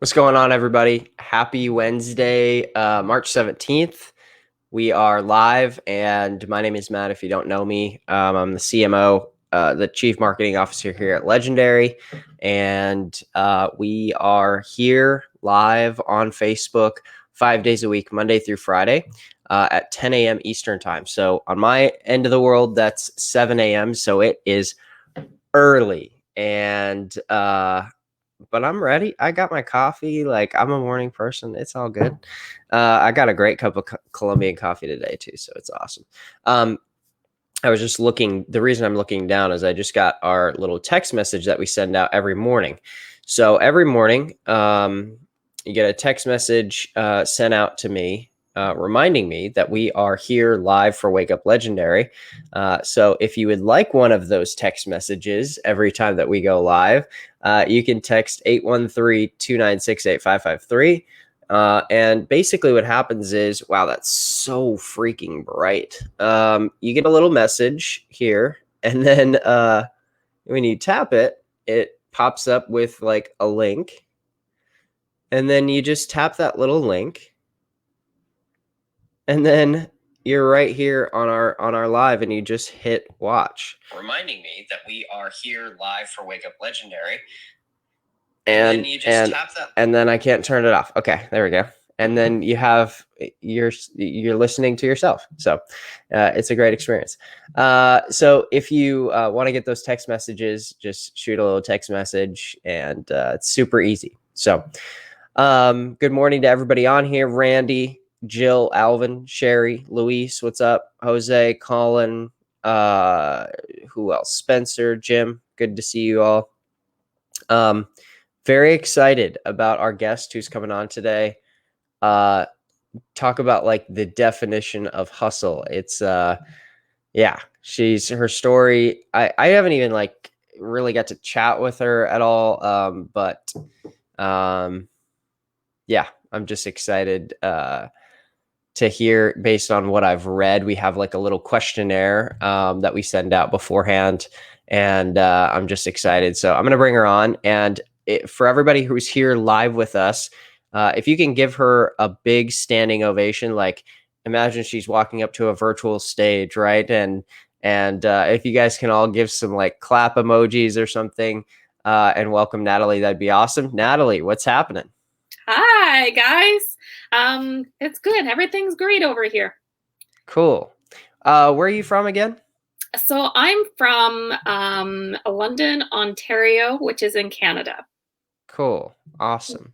What's going on, everybody? Happy Wednesday, March 17th. We are live, and my name is Matt. If you don't know me, I'm the CMO, the Chief Marketing Officer here at Legendary, and we are here live on Facebook 5 days a week, Monday through Friday, at 10 a.m. Eastern Time. So on my end of the world, that's 7 a.m., so it is early, and but I'm ready. I got my coffee. Like, I'm a morning person. It's all good. I got a great cup of Colombian coffee today too, so it's awesome. Um, I was just looking. The reason I'm looking down is I just got our little text message that we send out every morning. So every morning, you get a text message sent out to me, reminding me that we are here live for Wake Up Legendary. So if you would like one of those text messages every time that we go live, you can text 813-296-8553. And basically what happens is, wow, that's so freaking bright. You get a little message here, and then when you tap it, it pops up with like a link. And then you just tap that little link, and then you're right here on our live, and you just hit watch, reminding me that we are here live for Wake Up Legendary. And then you just tap that, and then I can't turn it off. Okay, there we go. And then you have you're listening to yourself. So it's a great experience. So if you want to get those text messages, just shoot a little text message, and it's super easy. So good morning to everybody on here. Randy, Jill, Alvin, Sherry, Luis, what's up? Jose, Colin, who else? Spencer, Jim, good to see you all. Very excited about our guest who's coming on today. Talk about like the definition of hustle. It's yeah, her story. I haven't even like really got to chat with her at all. But yeah, I'm just excited to hear based on what I've read. We have like a little questionnaire that we send out beforehand, and I'm just excited. So I'm going to bring her on, and for everybody who's here live with us, if you can give her a big standing ovation, like imagine she's walking up to a virtual stage, right? And if you guys can all give some like clap emojis or something, and welcome Natalie, that'd be awesome. Natalie, what's happening? Hi, guys. It's good. Everything's great over here. Cool. Where are you from again? So I'm from London, Ontario, which is in Canada. Cool. Awesome.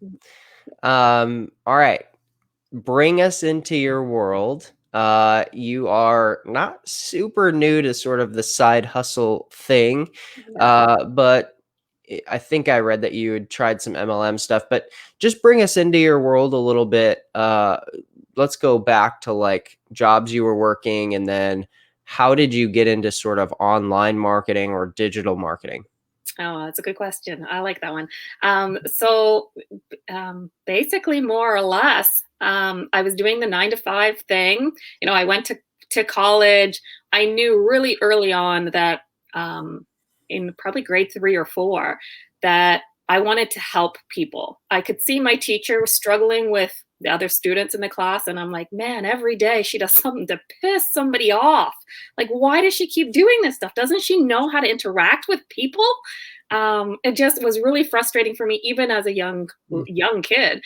All right. Bring us into your world. You are not super new to sort of the side hustle thing, but I think I read that you had tried some MLM stuff, but just bring us into your world a little bit. Let's go back to like jobs you were working, and then how did you get into sort of online marketing or digital marketing? Oh, that's a good question. I like that one. So basically, more or less, I was doing the 9 to 5 thing. I went to college. I knew really early on that in probably grade 3 or 4 that I wanted to help people. I could see my teacher was struggling with the other students in the class, and I'm like, man, every day she does something to piss somebody off. Like, why does she keep doing this stuff? Doesn't she know how to interact with people? It just was really frustrating for me, even as a young kid.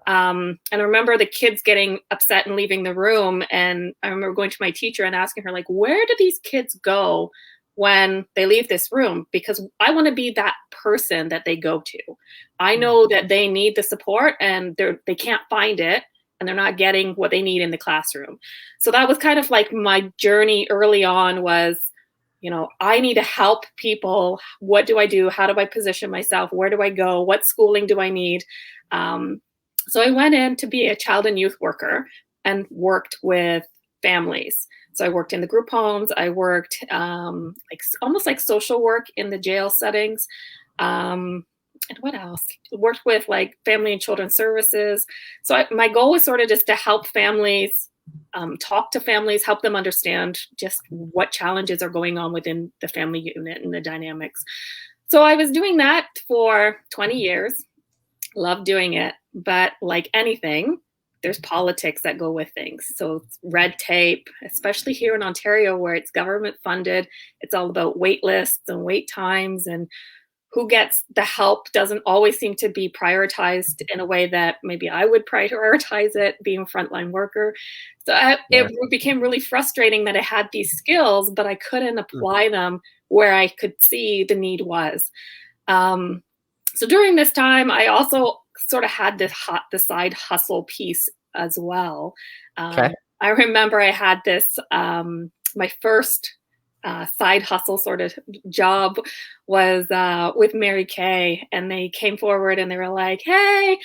And I remember the kids getting upset and leaving the room. And I remember going to my teacher and asking her, like, where do these kids go when they leave this room? Because I want to be that person that they go to. I know that they need the support, and they can't find it, and they're not getting what they need in the classroom. So that was kind of like my journey early on was, I need to help people. What do I do? How do I position myself? Where do I go? What schooling do I need? So I went in to be a child and youth worker and worked with families. So I worked in the group homes. I worked like almost like social work in the jail settings. And what else? Worked with like family and children services. So my goal was sort of just to help families, talk to families, help them understand just what challenges are going on within the family unit and the dynamics. So I was doing that for 20 years. Love doing it. But like anything, there's politics that go with things. So it's red tape, especially here in Ontario where it's government funded. It's all about wait lists and wait times, and who gets the help doesn't always seem to be prioritized in a way that maybe I would prioritize it being a frontline worker. So it Yeah. became really frustrating that I had these skills, but I couldn't Mm. apply them where I could see the need was. Um, so during this time, I also sort of had the side hustle piece as well. Okay. I remember I had this my first side hustle sort of job was with Mary Kay, and they came forward and they were like, "Hey,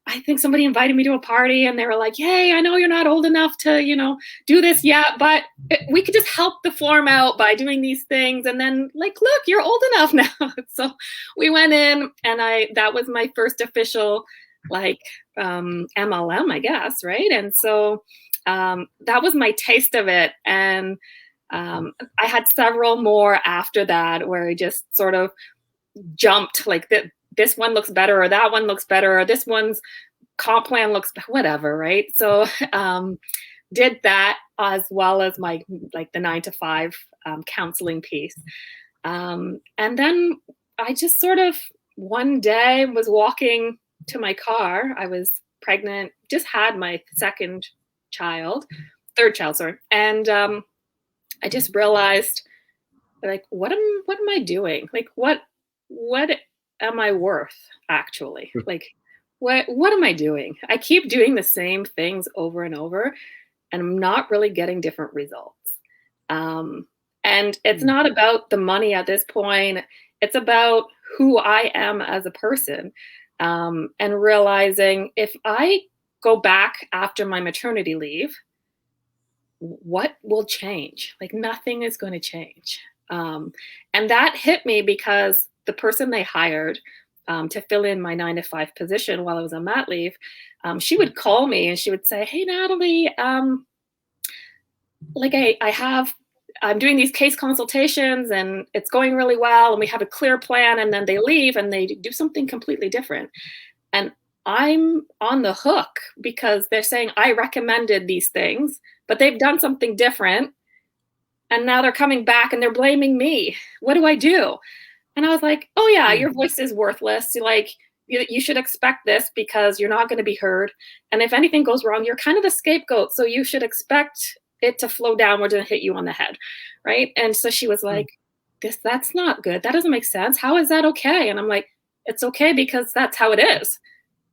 I think somebody invited me to a party, and they were like, "Hey, I know you're not old enough to, do this yet, but we could just help the farm out by doing these things, and then like, look, you're old enough now." So we went in, and I that was my first official like MLM, I guess, right? And so that was my taste of it, and I had several more after that where I just sort of jumped like that. This one looks better, or that one looks better, or this one's comp plan looks whatever, right? So did that as well as my like the 9 to 5 counseling piece, and then I just sort of one day was walking to my car. I was pregnant, just had my third child, sorry, and I just realized like what am I doing? Like what am I worth actually? Like what am I doing? I keep doing the same things over and over, and I'm not really getting different results. Um, and it's Mm. not about the money at this point. It's about who I am as a person, and realizing if I go back after my maternity leave, what will change? Like nothing is going to change. And that hit me because the person they hired to fill in my 9 to 5 position while I was on mat leave, she would call me and she would say, "Hey, Natalie, like I'm doing these case consultations and it's going really well and we have a clear plan." And then they leave and they do something completely different. And I'm on the hook because they're saying I recommended these things, but they've done something different. And now they're coming back and they're blaming me. What do I do? And I was like, "Oh, yeah, Mm. your voice is worthless. Like, you should expect this because you're not going to be heard. And if anything goes wrong, you're kind of the scapegoat. So you should expect it to flow downwards and hit you on the head." Right. And so she was Mm. like, that's not good. That doesn't make sense. How is that okay? And I'm like, it's okay because that's how it is.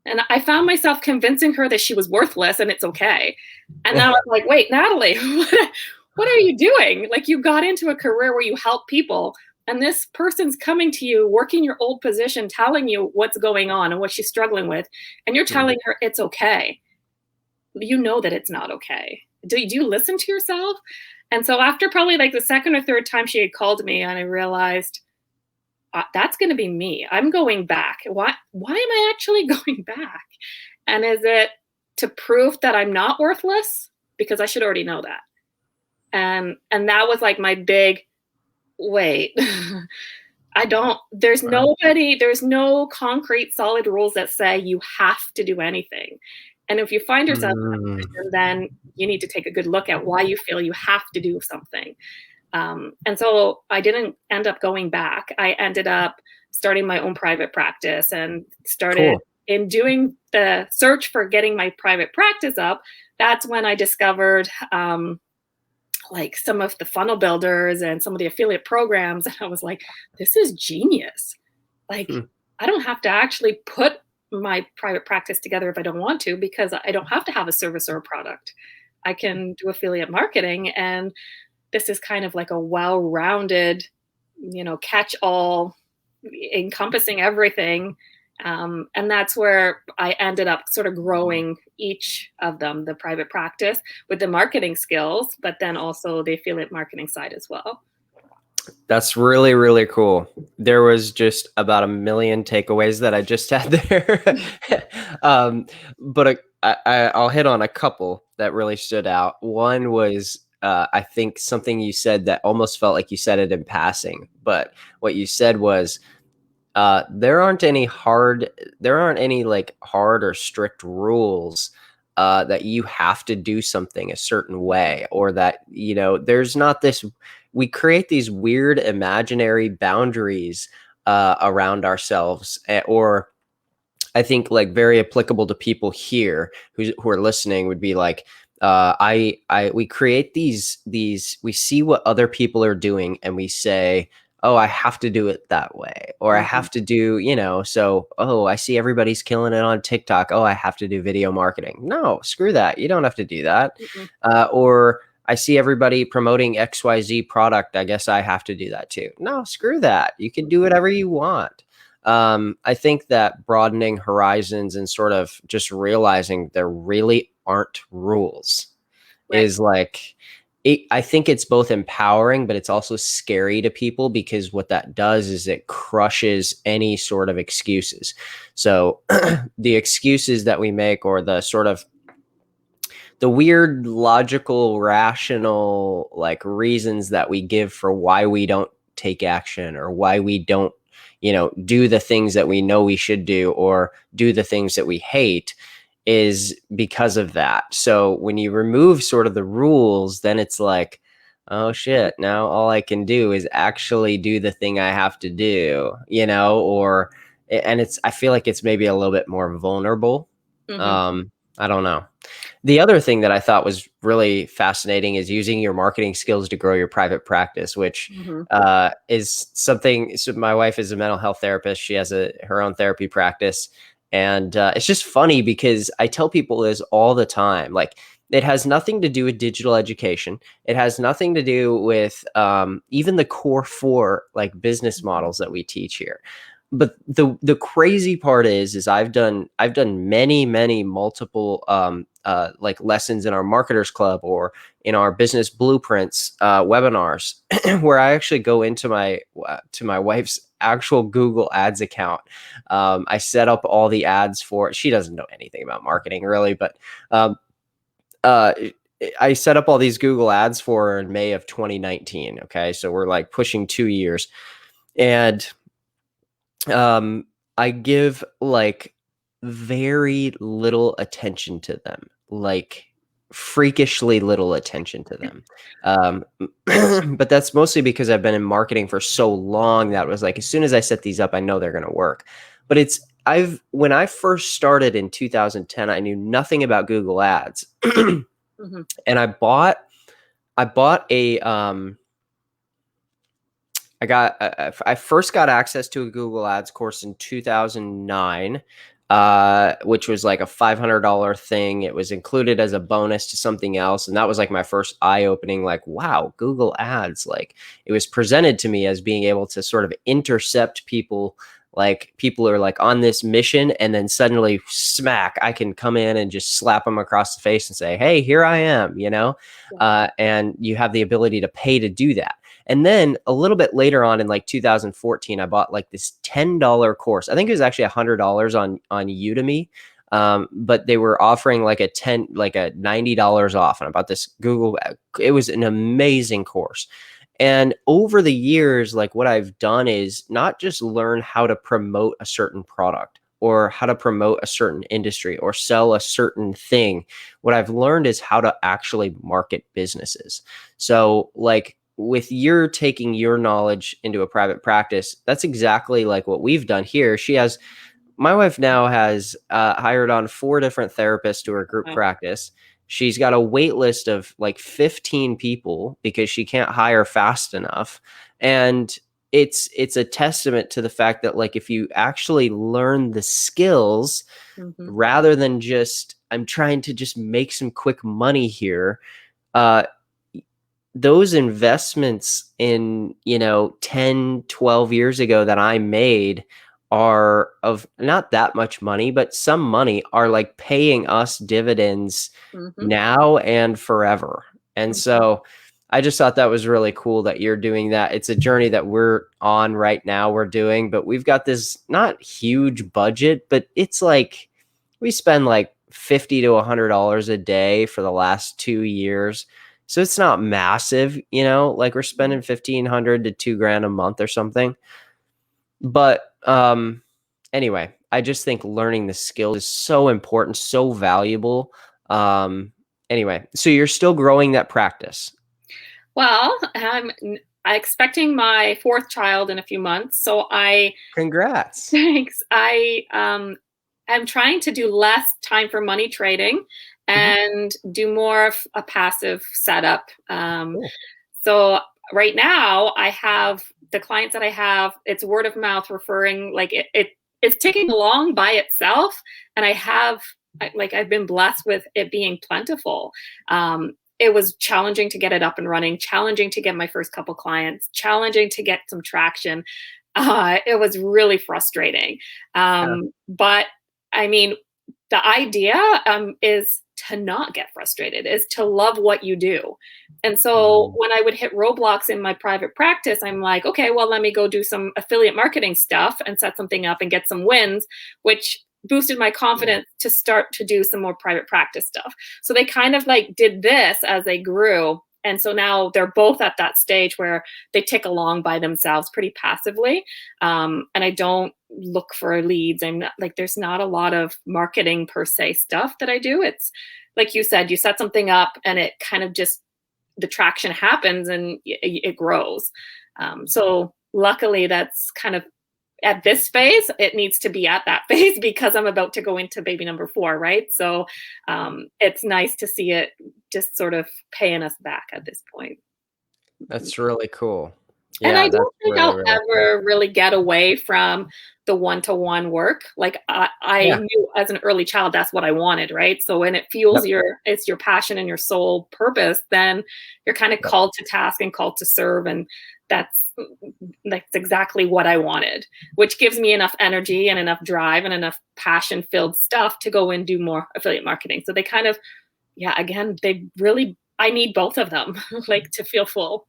And I found myself convincing her that she was worthless and it's okay. And now I'm like, wait, Natalie, what are you doing? Like, you got into a career where you help people, and this person's coming to you, working your old position, telling you what's going on and what she's struggling with. And you're Mm. telling her it's okay. You know that it's not okay. Do you listen to yourself? And so after probably like the second or third time she had called me, and I realized that's going to be me. I'm going back. Why am I actually going back? And is it to prove that I'm not worthless? Because I should already know that. And that was like my big wait. I don't Wow. there's no concrete solid rules that say you have to do anything. And if you find yourself in that Mm. position, then you need to take a good look at why you feel you have to do something. And so I didn't end up going back. I ended up starting my own private practice and started Cool. in doing the search for getting my private practice up. That's when I discovered like some of the funnel builders and some of the affiliate programs. And I was like, this is genius. Like, Mm. I don't have to actually put my private practice together if I don't want to, because I don't have to have a service or a product. I can do affiliate marketing. And this is kind of like a well-rounded, catch all, encompassing everything. And that's where I ended up sort of growing each of them, the private practice with the marketing skills, but then also the affiliate marketing side as well. That's really, really cool. There was just about a million takeaways that I just had there. um, but I'll hit on a couple that really stood out. One was, I think, something you said that almost felt like you said it in passing. But what you said was there aren't any like hard or strict rules that you have to do something a certain way, or that, there's not this, we create these weird imaginary boundaries around ourselves, or I think like very applicable to people here who are listening would be like, we create these, we see what other people are doing and we say, oh, I have to do it that way, or I Mhm, have to do, so, oh, I see everybody's killing it on TikTok. Oh, I have to do video marketing. No, screw that. You don't have to do that. mhm, Or I see everybody promoting XYZ product. I guess I have to do that too. No, screw that. You can do mhm. whatever you want. I think that broadening horizons and sort of just realizing there really aren't rules Right. is like, I think it's both empowering, but it's also scary to people, because what that does is it crushes any sort of excuses. So the excuses that we make, or the sort of the weird logical rational like reasons that we give for why we don't take action, or why we don't do the things that we know we should do, or do the things that we hate, is because of that. So when you remove sort of the rules, then it's like, oh shit, now all I can do is actually do the thing I have to do, or, and it's, I feel like it's maybe a little bit more vulnerable. Mhm, I don't know. The other thing that I thought was really fascinating is using your marketing skills to grow your private practice, which mhm, is something. So my wife is a mental health therapist. She has her own therapy practice. And it's just funny because I tell people this all the time. Like, it has nothing to do with digital education. It has nothing to do with even the core four like business mhm, models that we teach here. But the crazy part is I've done many multiple like lessons in our marketers club, or in our business blueprints webinars, where I actually go into my wife's actual Google Ads account. I set up all the ads for it. She doesn't know anything about marketing really, but um, uh, I set up all these Google Ads for her in May of 2019. Okay, so we're like pushing 2 years, and um, I give like very little attention to them, like freakishly little attention to them. Um, but that's mostly because I've been in marketing for so long that was like, as soon as I set these up, I know they're going to work. But when I first started in 2010, I knew nothing about Google Ads. mhm. And I bought I first got access to a Google Ads course in 2009, which was like a $500 thing. It was included as a bonus to something else, and that was like my first eye-opening. Like, wow, Google Ads! Like, it was presented to me as being able to sort of intercept people. Like, people are like on this mission, and then suddenly, smack! I can come in and just slap them across the face and say, "Hey, here I am," Yeah. and you have the ability to pay to do that. And then a little bit later on in like 2014, I bought like this $10 course. I think it was actually $100 on Udemy. But they were offering like a $90 off. And I bought this Google. It was an amazing course. And over the years, like, what I've done is not just learn how to promote a certain product, or how to promote a certain industry, or sell a certain thing. What I've learned is how to actually market businesses. So, like, with your taking your knowledge into a private practice, that's exactly like what we've done here. My wife now has hired on 4 different therapists to her group Wow. practice. She's got a wait list of like 15 people because she can't hire fast enough. And it's a testament to the fact that, like, if you actually learn the skills, Mhm, rather than just, I'm trying to just make some quick money here, uh, those investments in 10, 12 years ago that I made are of not that much money, but some money, are like paying us dividends mhm, now and forever. And mhm, so I just thought that was really cool that you're doing that. It's a journey that we're on right now, we're doing, but we've got this not huge budget, but it's like we spend like 50 to $100 a day for the last 2 years. So it's not massive, like we're mhm. spending 1,500 to 2 grand a month or something. But anyway, I just think learning the skills is so important, so valuable. Anyway, so you're still growing that practice. Well, I'm expecting my fourth child in a few months, so I Congrats. thanks. I'm trying to do less time for money trading Mhm. and do more of a passive setup. Cool. So right now, I have the clients that I have. It's word of mouth referring. Like it's ticking along by itself, and I've been blessed with it being plentiful. It was challenging to get it up and running, challenging to get my first couple clients, challenging to get some traction. It was really frustrating. Yeah. But I mean, the idea is to not get frustrated, is to love what you do. And so Mm. when I would hit roadblocks in my private practice, I'm like, okay, well, let me go do some affiliate marketing stuff and set something up and get some wins, which boosted my Yeah. confidence to start to do some more private practice stuff. So they kind of like did this as they grew. And so now they're both at that stage where they tick along by themselves pretty passively. And I don't look for leads. I'm not like, there's not a lot of marketing per se stuff that I do. It's like you said, you set something up and it kind of just, the traction happens and it grows. So luckily, that's kind of at this phase, it needs to be at that phase because I'm about to go into baby number four, right? So it's nice to see it just sort of paying us back at this point. That's really cool. And I Yeah, that's don't think really, I'll really cool. ever really get away from the one-to-one work. Like I Yeah. knew as an early child that's what I wanted, right? So when it fuels Yep. it's your passion and your soul purpose, then you're kind of Yep. called to task and called to serve. And that's that's exactly what I wanted, which gives me enough energy and enough drive and enough passion-filled stuff to go and do more affiliate marketing. So they kind of, yeah, again, they really I need both of them like to feel full.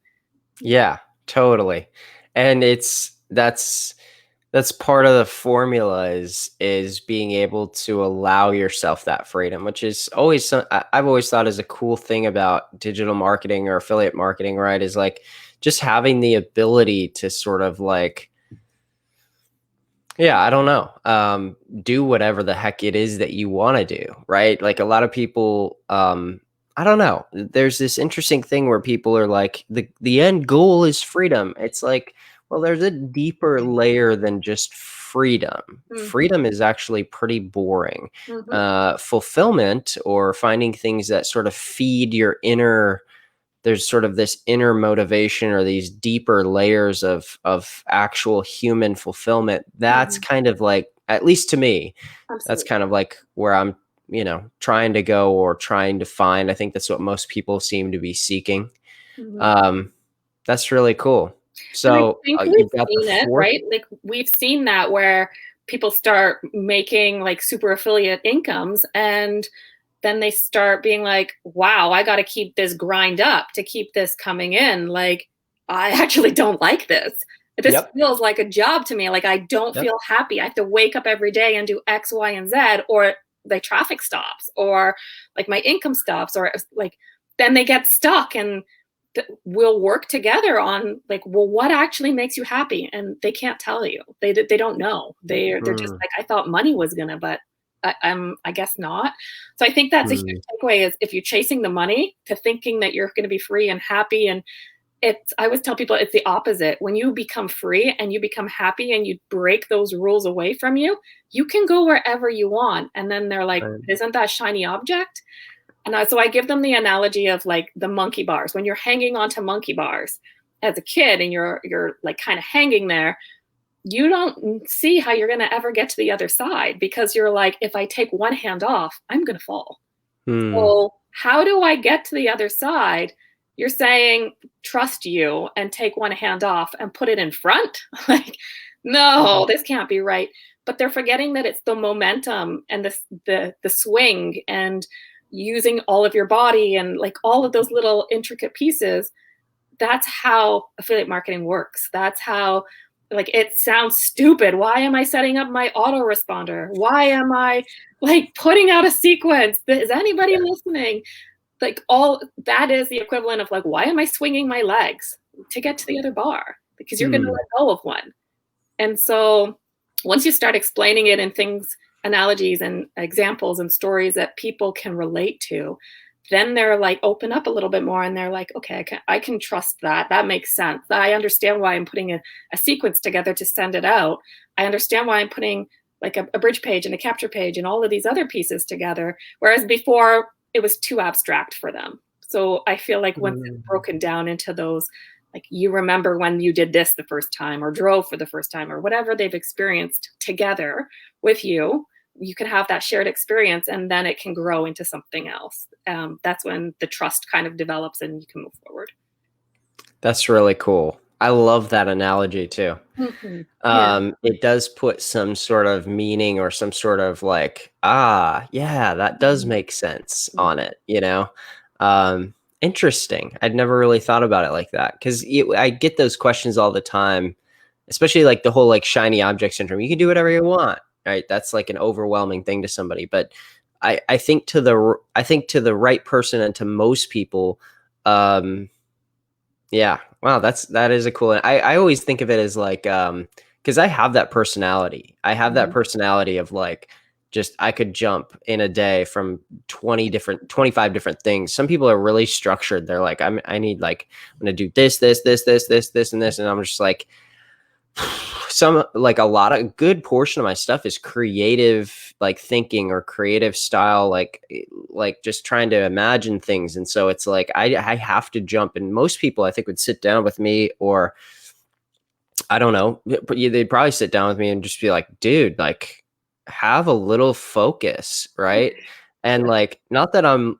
Yeah, totally. And that's part of the formula is being able to allow yourself that freedom, which is always I've always thought is a cool thing about digital marketing or affiliate marketing, right? Is like just having the ability to sort of like, yeah, I don't know, do whatever the heck it is that you want to do, right? Like a lot of people, I don't know. There's this interesting thing where people are like, the end goal is freedom. It's like, well, there's a deeper layer than just freedom. Mhm, Freedom is actually pretty boring. mhm, Fulfillment or finding things that sort of feed your inner, there's sort of this inner motivation or these deeper layers of actual human fulfillment. That's mhm. kind of like, at least to me, that's Absolutely. kind of like where I'm, trying to go or trying to find. I think that's what most people seem to be seeking. Mhm. um that's really cool. And I So think we've you've got the seen it, fourth. right? Like, we've seen that where people start making, like, super affiliate incomes, and then they start being like, "Wow, I gotta keep this grind up to keep this coming in." Like, "I actually don't like this. This Yep. feels like a job to me, like, I don't Yep. feel happy. I have to wake up every day and do X, Y, and Z, or the traffic stops, or, like, my income stops, or, like," then they get stuck and we'll work together on like, well, what actually makes you happy? And they can't tell you. They don't know. They're just Mm, like, I thought money was gonna, but I guess not. So I think that's a huge mm, takeaway is if you're chasing the money to thinking that you're going to be free and happy. And it's I always tell people it's the opposite. When you become free and you become happy and you break those rules away from you, you can go wherever you want. And then they're like, right. isn't that shiny object? And so I give them the analogy of like the monkey bars. When you're hanging onto monkey bars as a kid and you're like kind of hanging there, you don't see how you're going to ever get to the other side because you're like, if I take one hand off, I'm going to fall. Mm, So how do I get to the other side? You're saying trust you and take one hand off and put it in front. Like, mhm, no, this can't be right. But they're forgetting that it's the momentum and the swing and using all of your body and like all of those little intricate pieces. That's how affiliate marketing works. That's how, like, it sounds stupid. Why am I setting up my autoresponder? Why am I like putting out a sequence? Is anybody yeah. listening? Like, all that is the equivalent of like, why am I swinging my legs to get to the other bar? Because you're going to Mm, let go of one. And so once you start explaining it in things, analogies and examples and stories that people can relate to, then they're like open up a little bit more and they're like, okay, I can trust that. That makes sense. I understand why I'm putting a sequence together to send it out. I understand why I'm putting like a bridge page and a capture page and all of these other pieces together. Whereas before it was too abstract for them. So I feel like once it's broken down into those, like you remember when you did this the first time or drove for the first time or whatever they've experienced together with you, you can have that shared experience and then it can grow into something else. That's when the trust kind of develops and you can move forward. That's really cool. I love that analogy too. Mm-hmm. Yeah. It does put some sort of meaning or some sort of like, ah, yeah, that does Mm-hmm. make sense on it, you know? Um, Interesting. I'd never really thought about it like that because I get those questions all the time, especially like the whole like shiny object syndrome. You can do whatever you want, right? That's like an overwhelming thing to somebody. But I think to the right person and to most people, um, yeah. Wow, that is a cool. I always think of it as like because I have that personality. I have that Mm-hmm. personality of like just I could jump in a day from 25 different things. Some people are really structured. They're like, I need like I'm gonna do this, and this, and I'm just like some like a lot of good portion of my stuff is creative like thinking or creative style like just trying to imagine things, and so it's like I have to jump, and most people I think would sit down with me, or I don't know, but they'd probably sit down with me and just be like, dude, like have a little focus, right? And like not that I'm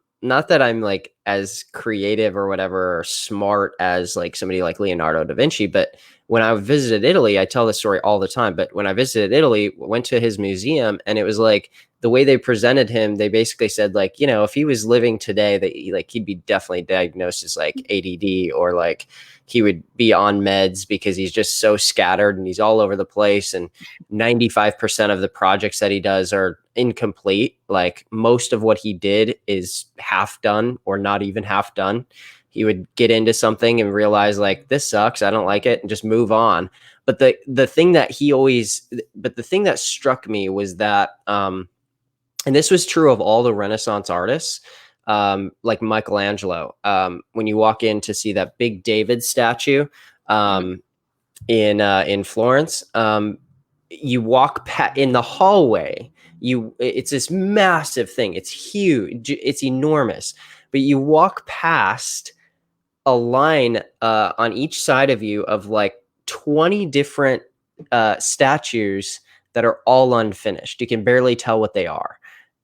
like as creative or whatever or smart as like somebody like Leonardo da Vinci, but when I visited Italy, I tell this story all the time, but when I visited Italy, went to his museum, and it was like the way they presented him, they basically said like, you know, if he was living today, that he'd be definitely diagnosed as like ADD, or like he would be on meds because he's just so scattered and he's all over the place, and 95% of the projects that he does are incomplete. Like most of what he did is half done or not even half done. He would get into something and realize like this sucks, I don't like it, and just move on. But the thing that the thing that struck me was that and this was true of all the Renaissance artists, like Michelangelo. When you walk in to see that big David statue um, in Florence, you walk in the hallway. It's this massive thing. It's huge. It's enormous. But you walk past a line on each side of you of like 20 different statues that are all unfinished. You can barely tell what they are,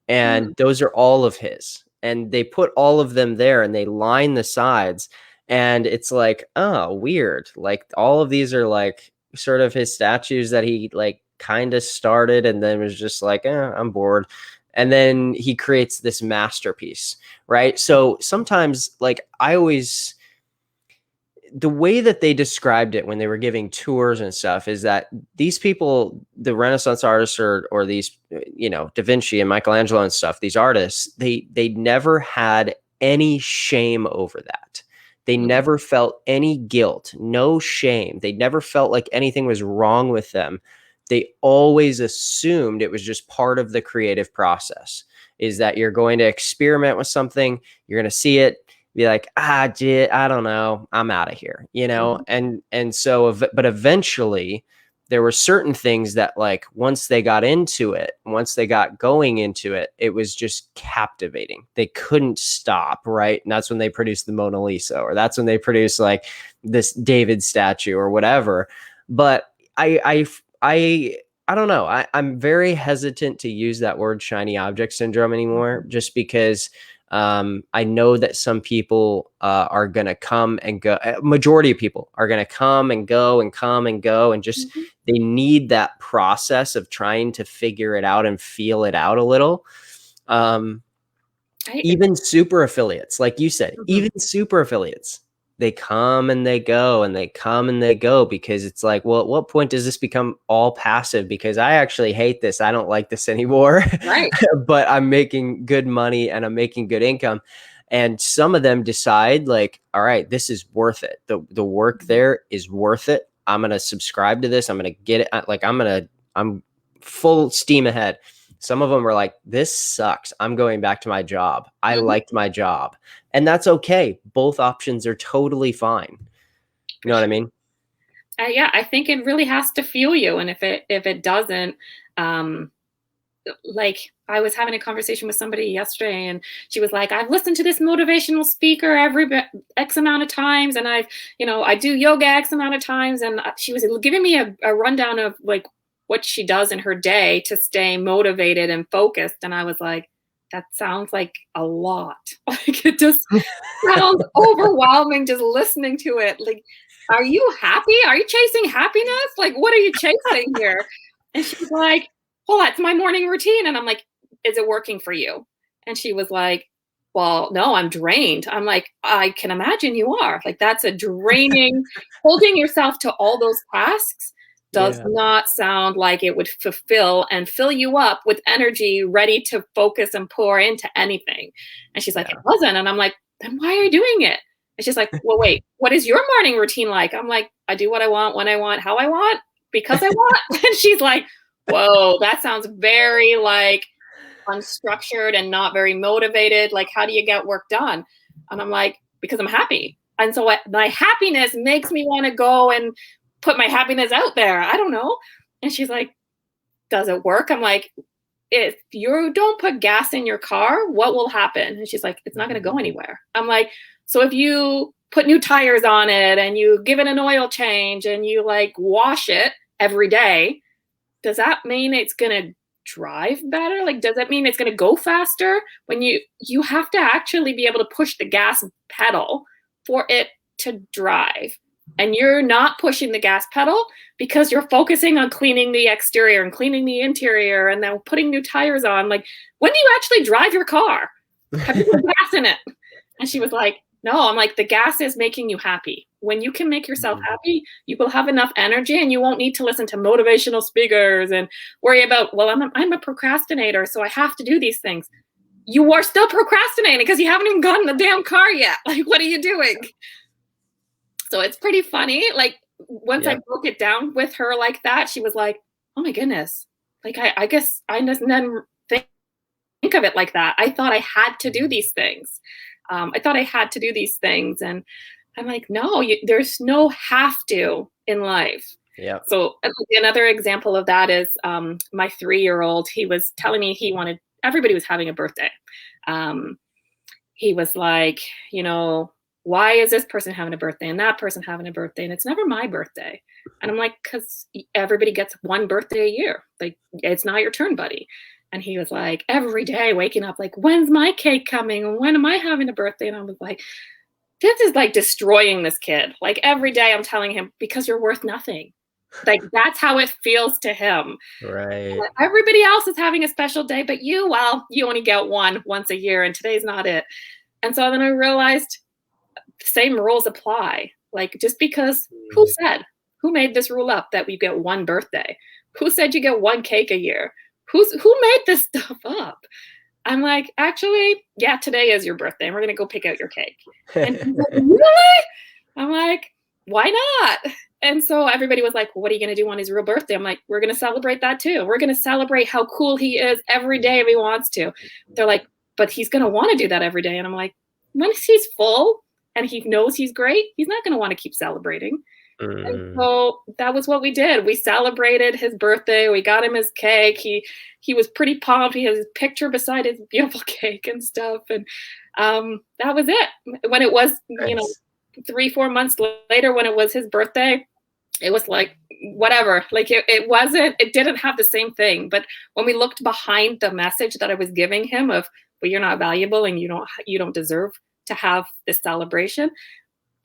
and those are all of his, and they put all of them there and they line the sides, and it's like, oh, weird, like all of these are like sort of his statues that he like kind of started and then was just like, I'm bored, and then he creates this masterpiece, right? So sometimes like I always the way that they described it when they were giving tours and stuff is that these people, the Renaissance artists or these, you know, Da Vinci and Michelangelo and stuff, these artists, they never had any shame over that. They Mm-hmm. never felt any guilt, no shame. They never felt like anything was wrong with them. They always assumed it was just part of the creative process, is that you're going to experiment with something, you're going to see it, be like, I don't know, I'm out of here, you know? Mm-hmm. And so, but eventually there were certain things that like, once they got into it, once they got going into it, it was just captivating. They couldn't stop. Right. And that's when they produced the Mona Lisa, or that's when they produced like this David statue or whatever. But I don't know. I'm very hesitant to use that word shiny object syndrome anymore, just because I know that some people are going to come and go. Majority of people are going to come and go and come and go, and just Mm-hmm. they need that process of trying to figure it out and feel it out a little. Um, I Even super affiliates, like you said, mm-hmm. even super affiliates, they come and they go and they come and they go, because it's like, well, at what point does this become all passive? Because I actually hate this. I don't like this anymore, Right. but I'm making good money and I'm making good income. And some of them decide like, all right, this is worth it. The work Mm-hmm. there is worth it. I'm going to subscribe to this. I'm going to get it. I'm full steam ahead. Some of them were like, this sucks. I'm going back to my job. I Mhm. liked my job. And that's okay. Both options are totally fine. You know what I mean? Yeah, I think it really has to fuel you, and if it doesn't, um, like I was having a conversation with somebody yesterday, and she was like, "I've listened to this motivational speaker X amount of times, and I do yoga X amount of times," and she was giving me a rundown of like what she does in her day to stay motivated and focused, and I was like, "That sounds like a lot. Like it just sounds overwhelming just listening to it. Like, are you happy? Are you chasing happiness? Like, what are you chasing here?" And she's like, "Well, that's my morning routine." And I'm like, "Is it working for you?" And she was like, "Well, no, I'm drained." I'm like, "I can imagine you are. Like, that's a draining, holding yourself to all those tasks does Yeah. not sound like it would fulfill and fill you up with energy ready to focus and pour into anything." And she's like, "It Yeah. wasn't." And I'm like, "Then why are you doing it?" And she's like, "Well, wait, what is your morning routine like?" I'm like, "I do what I want, when I want, how I want, because I want." And she's like, "Whoa, that sounds very like unstructured and not very motivated. Like, how do you get work done?" And I'm like, "Because I'm happy." And so my happiness makes me want to go and put my happiness out there. I don't know. And she's like, "Does it work?" I'm like, "If you don't put gas in your car, what will happen?" And she's like, "It's not going to go anywhere." I'm like, "So if you put new tires on it and you give it an oil change and you like wash it every day, does that mean it's going to drive better? Like, does that mean it's going to go faster?" When you have to actually be able to push the gas pedal for it to drive. And you're not pushing the gas pedal because you're focusing on cleaning the exterior and cleaning the interior and then putting new tires on. Like, when do you actually drive your car? Have you put gas in it? And she was like, "No." I'm like, "The gas is making you happy. When you can make yourself happy, you will have enough energy and you won't need to listen to motivational speakers and worry about, well, I'm a procrastinator, so I have to do these things." You are still procrastinating because you haven't even gotten the damn car yet. Like, what are you doing? So it's pretty funny. Like, once I Yep. broke it down with her like that, she was like, "Oh my goodness." Like, I guess I just didn't think of it like that. I thought I had to do these things. I thought I had to do these things. And I'm like, no, there's no have to in life. Yep. So another example of that is my 3-year-old. He was telling me everybody was having a birthday. Um, he was like, "Why is this person having a birthday and that person having a birthday? And it's never my birthday." And I'm like, "Because everybody gets one birthday a year. Like, it's not your turn, buddy." And he was like, every day waking up, like, "When's my cake coming? And when am I having a birthday?" And I was like, this is like destroying this kid. Like, every day I'm telling him, "Because you're worth nothing." Like, that's how it feels to him. Right. Everybody else is having a special day, but well, you only get one once a year, and today's not it. And so then I realized the same rules apply. Like, just because who made this rule up that we get one birthday? Who said you get one cake a year? Who made this stuff up? I'm like, "Actually, yeah, today is your birthday, and we're gonna go pick out your cake." And he's like, "Really?" I'm like, "Why not?" And so everybody was like, "Well, what are you gonna do on his real birthday?" I'm like, "We're gonna celebrate that too. We're gonna celebrate how cool he is every day if he wants to." They're like, "But he's gonna want to do that every day." And I'm like, when he's full and he knows he's great, he's not gonna want to keep celebrating. And Mm. so that was what we did. We celebrated his birthday. We got him his cake. He was pretty pumped. He has his picture beside his beautiful cake and stuff. And that was it. When it was, Nice. 3-4 months later, when it was his birthday, it was like whatever. Like, it didn't have the same thing. But when we looked behind the message that I was giving him of, "Well, you're not valuable and you don't deserve to have this celebration,"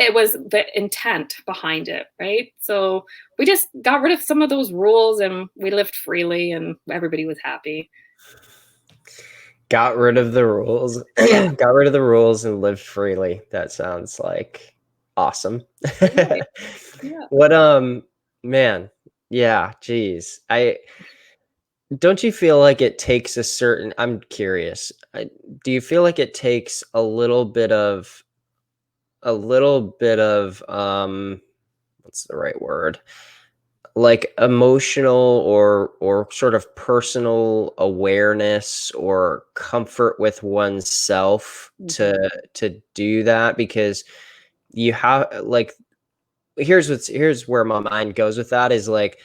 it was the intent behind it, right? So we just got rid of some of those rules and we lived freely and everybody was happy. Got rid of the rules. Yeah. Got rid of the rules and lived freely. That sounds like awesome. Right. Yeah. What man, yeah, geez. I don't you feel like it takes a certain I'm curious. Do you feel like it takes a little bit of what's the right word? Like emotional or sort of personal awareness or comfort with oneself Mhm. to do that, because you have like here's where my mind goes with that is like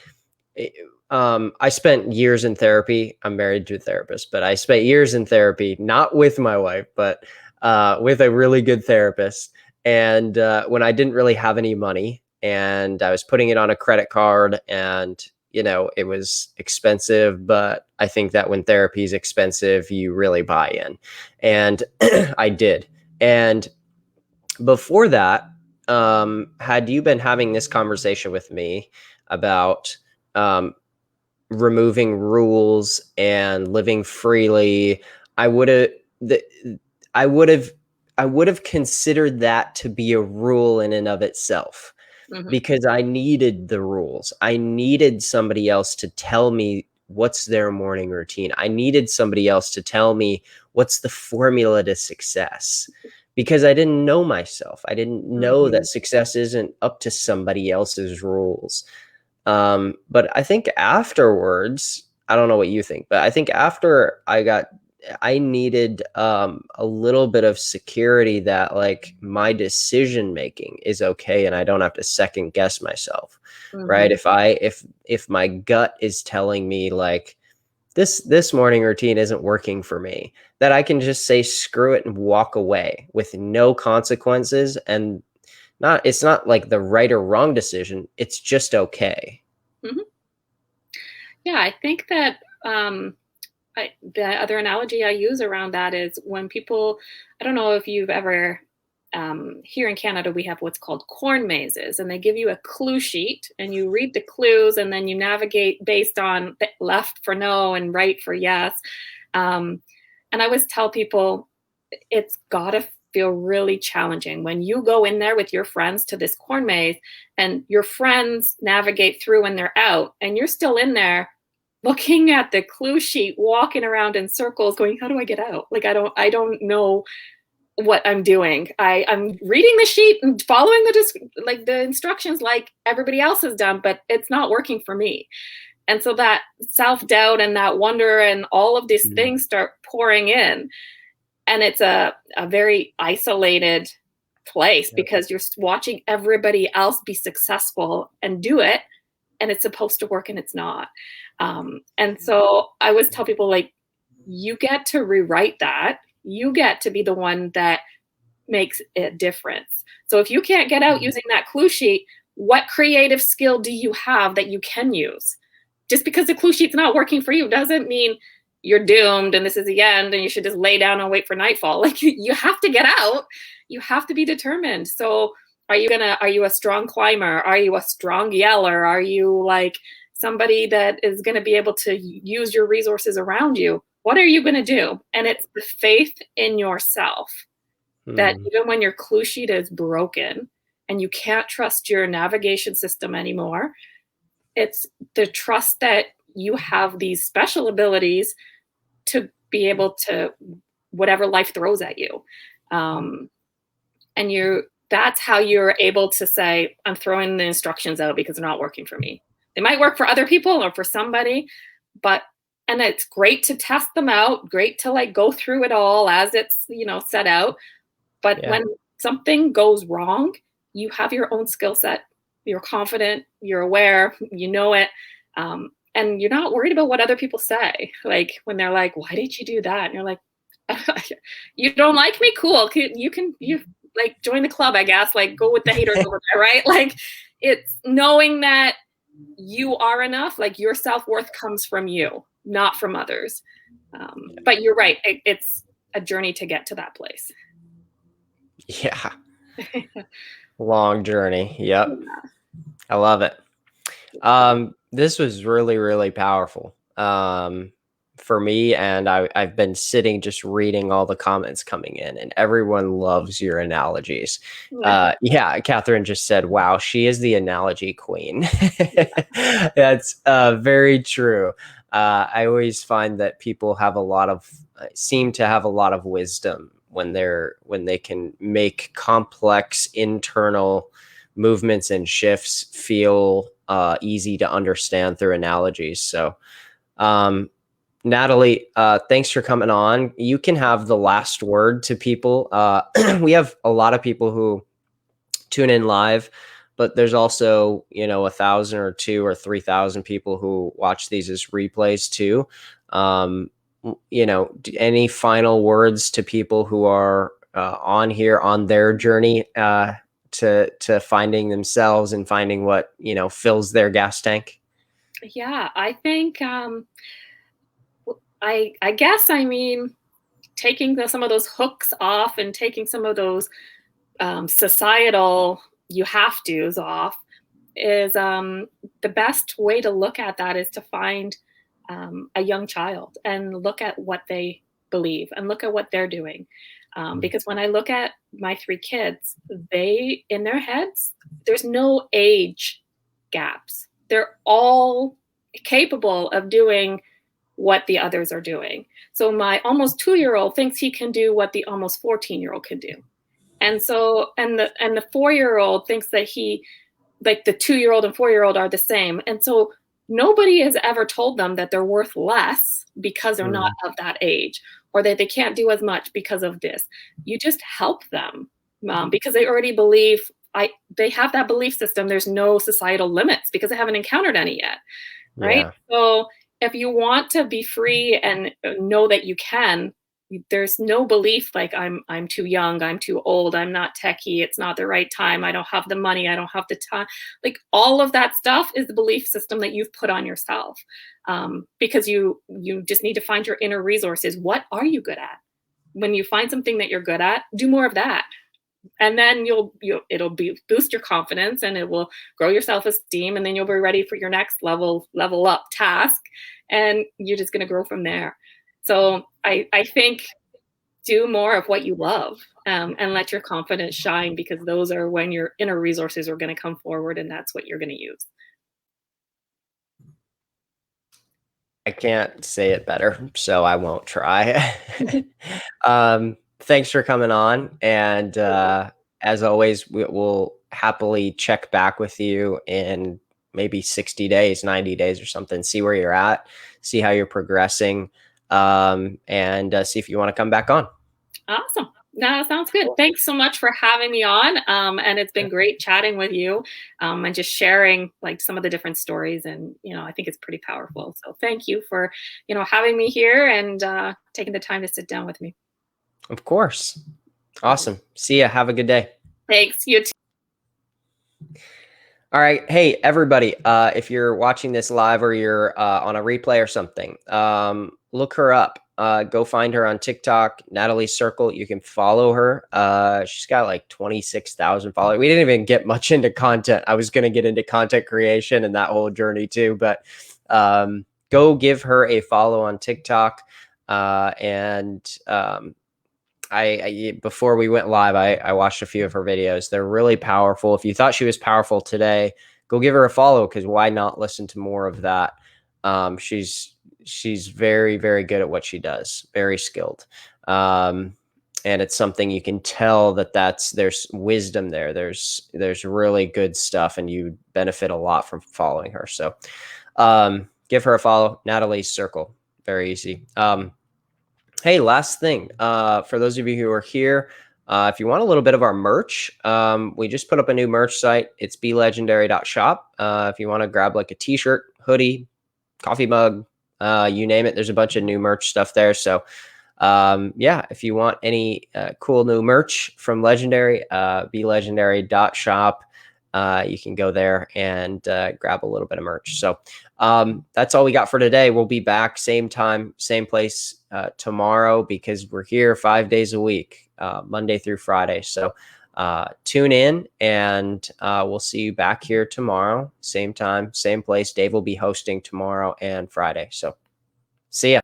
it- I spent years in therapy. I'm married to a therapist, but I spent years in therapy, not with my wife, but with a really good therapist. And when I didn't really have any money and I was putting it on a credit card, and it was expensive, but I think that when therapy is expensive, you really buy in. And I did. And before that, had you been having this conversation with me about um, removing rules and living freely, I would have the I would have I would have considered that to be a rule in and of itself, Mhm. because I needed the rules. I needed somebody else to tell me what's their morning routine. I needed somebody else to tell me what's the formula to success, because I didn't know myself. I didn't know that Mhm. success isn't up to somebody else's rules. But I think afterwards, I don't know what you think, but I think after I needed a little bit of security that like my decision making is okay and I don't have to second guess myself, right? Mhm. If my gut is telling me like this morning routine isn't working for me, that I can just say screw it and walk away with no consequences, and not it's not like the right or wrong decision, it's just okay. Mhm. Yeah, I think that the other analogy I use around that is when people, I don't know if you've ever, here in Canada, we have what's called corn mazes, and they give you a clue sheet and you read the clues and then you navigate based on left for no and right for yes. Um, and I always tell people it's got to feel really challenging when you go in there with your friends to this corn maze and your friends navigate through and they're out and you're still in there looking at the clue sheet, walking around in circles going, how do I get out? Like I don't know what I'm doing. I'm reading the sheet and following like the instructions like everybody else has done, but it's not working for me. And so that self-doubt and that wonder and all of these Mm. things start pouring in, and it's a very isolated place Yep. because you're watching everybody else be successful and do it, and it's supposed to work and it's not. And so I always tell people like, you get to rewrite that, you get to be the one that makes a difference. So if you can't get out Mhm. using that clue sheet, what creative skill do you have that you can use? Just because the clue sheet's not working for you doesn't mean you're doomed and this is the end and you should just lay down and wait for nightfall. Like you have to get out. You have to be determined. So are you a strong climber? Are you a strong yeller? Are you like somebody that is going to be able to use your resources around you? What are you going to do? And it's the faith in yourself that Mm. even when your clue sheet is broken and you can't trust your navigation system anymore, it's the trust that you have these special abilities to be able to whatever life throws at you. Um, and that's how you're able to say, I'm throwing the instructions out because they're not working for me. They might work for other people or for somebody, but and it's great to test them out, great to like go through it all as it's, set out. But Yeah. when something goes wrong, you have your own skill set. You're confident, you're aware, you know it. And you're not worried about what other people say. Like when they're like, why did you do that? And you're like, you don't like me? Cool. You like join the club, I guess. Like go with the haters over there, right? Like it's knowing that you are enough, like your self-worth comes from you, not from others. But you're right, it's a journey to get to that place. Yeah. Long journey. Yep. I love it. This was really, really powerful for me, and I've been sitting just reading all the comments coming in, and everyone loves your analogies. Yeah, Catherine just said, "Wow, she is the analogy queen." That's very true. I always find that people have a lot of seem to have a lot of wisdom when they can make complex internal movements and shifts feel easy to understand through analogies. So, Natalie, thanks for coming on. You can have the last word to people. We have a lot of people who tune in live, but there's also, 1,000 or 2 or 3,000 people who watch these as replays too. Any final words to people who are on here on their journey to finding themselves and finding what, fills their gas tank? Yeah, I think I guess I mean taking some of those hooks off and taking some of those societal you have to's off is the best way to look at that is to find a young child and look at what they believe and look at what they're doing. Because when I look at my 3 kids, they, in their heads, there's no age gaps. They're all capable of doing what the others are doing. So my almost 2-year-old thinks he can do what the almost 14-year-old can do. And so, and the 4-year-old thinks that he, like the 2-year-old and 4-year-old are the same. And so nobody has ever told them that they're worth less because they're not of that age, or that they can't do as much because of this. You just help them because they already believe they have that belief system. There's no societal limits because they haven't encountered any yet, right? Yeah. So if you want to be free and know that you can, there's no belief like I'm too young, I'm too old, I'm not techie, it's not the right time, I don't have the money, I don't have the time. Like all of that stuff is the belief system that you've put on yourself, because you just need to find your inner resources. What are you good at? When you find something that you're good at, do more of that, and then it'll boost your confidence and it will grow your self-esteem, and then you'll be ready for your next level up task, and you're just going to grow from there. So I think do more of what you love, and let your confidence shine, because those are when your inner resources are going to come forward, and that's what you're going to use. I can't say it better, so I won't try. Thanks for coming on. And as always, we'll happily check back with you in maybe 60 days, 90 days or something, see where you're at, see how you're progressing, and see if you want to come back on. Awesome. No, sounds good. Thanks so much for having me on. And it's been great chatting with you, and just sharing like some of the different stories. And, I think it's pretty powerful. So thank you for, having me here and taking the time to sit down with me. Of course. Awesome. See ya. Have a good day. Thanks. You too. All right. Hey, everybody. If you're watching this live or you're on a replay or something, look her up. Go find her on TikTok, Natalie Circle. You can follow her. She's got like 26,000 followers. We didn't even get much into content. I was going to get into content creation and that whole journey too, but go give her a follow on TikTok. I before we went live, I watched a few of her videos. They're really powerful. If you thought she was powerful today, go give her a follow, because why not listen to more of that? She's very, very good at what she does, very skilled. And it's something you can tell there's wisdom there. There's really good stuff, and you benefit a lot from following her. So give her a follow, Natalie Circle. Very easy. Hey, last thing, for those of you who are here, if you want a little bit of our merch, we just put up a new merch site. It's belegendary.shop. If you want to grab like a t-shirt, hoodie, coffee mug, you name it, there's a bunch of new merch stuff there. So yeah, if you want any cool new merch from Legendary, belegendary.shop. You can go there and grab a little bit of merch. So that's all we got for today. We'll be back same time, same place tomorrow, because we're here 5 days a week, Monday through Friday. So tune in, and we'll see you back here tomorrow, same time, same place. Dave will be hosting tomorrow and Friday. So see ya.